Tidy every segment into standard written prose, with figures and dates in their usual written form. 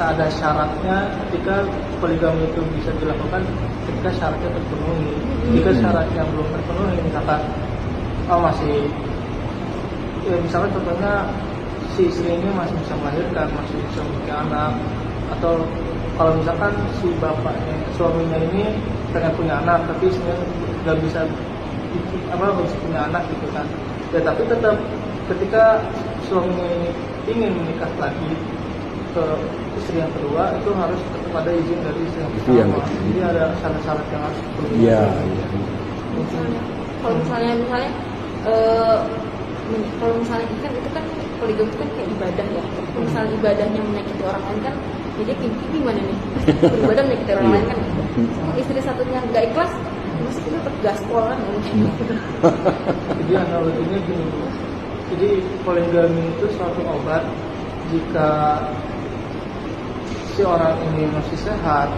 ada syaratnya ketika poligami itu bisa dilakukan ketika syaratnya terpenuhi. Jika syaratnya belum terpenuhi, misalkan misalkan contohnya si istri ini masih bisa melahirkan, masih bisa memiliki anak, atau kalau misalkan si bapaknya, suaminya ini pengen punya anak tapi sebenarnya nggak bisa punya anak gitu kan, ya tapi tetap ketika suaminya ini ingin menikah lagi ke istri yang kedua, itu harus tetap ada izin dari istri yang pertama. Jadi ada syarat-syarat yang harus dipenuhi. Iya. Kalau misalnya kalau misalnya kan itu kan poligami itu kan kayak ibadah ya. Kalau misalnya ibadahnya menyakiti orang lain kan, jadi gimana nih? Ibadah menyakiti orang lain kan. Istri satunya nggak ikhlas, mesti kita tetap gaspol kan mungkin. Jadi analoginya gini Bu. Jadi poligami itu suatu obat jika si orang ini masih sehat,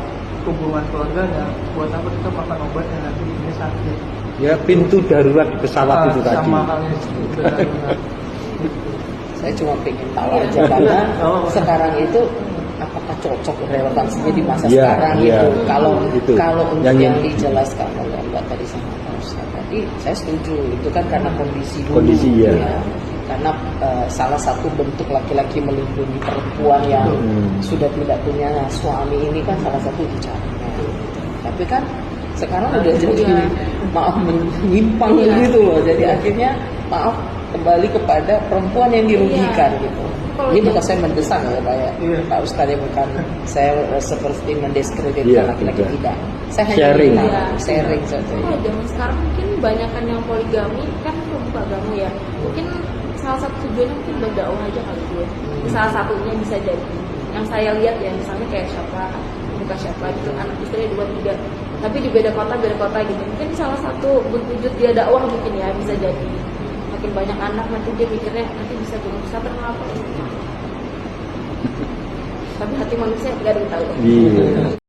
hubungan keluarganya, buat apa kita makan obat yang nanti ini sakit? Ya, pintu darurat di pesawat itu tadi. Sama halnya pintu darurat. Saya cuma pengen tahu aja karena sekarang itu apakah cocok relevansinya di masa sekarang itu. Kalau untuk yang dijelaskan oleh Mbak tadi sama Ustaz tadi, saya setuju itu kan karena kondisi dulu. Ya. Karena salah satu bentuk laki-laki melindungi perempuan yang sudah tidak punya suami ini kan salah satu caranya. Tapi kan sekarang udah jadi menyimpang gitu loh. Jadi akhirnya kembali kepada perempuan yang dirugikan gitu. Ini bukan saya mendesak ya Pak Ustadz, ya bukan saya seperti mendiskreditkan laki-laki, tidak. Saya hanya sharing saja. Zaman sekarang mungkin banyakan yang poligami kan terbuka agama ya. Mungkin salah satu tujuannya mungkin berdakwah aja kali gue. Salah satunya bisa jadi. Yang saya lihat ya misalnya kayak bukan siapa gitu, anak istrinya 2-3, tapi di beda kota gitu. Mungkin salah satu wujud dia dakwah mungkin ya, bisa jadi. Makin banyak anak nanti dia mikirnya nanti bisa gunung pesantren apa. Tapi hati manusia nggak ada yang tahu.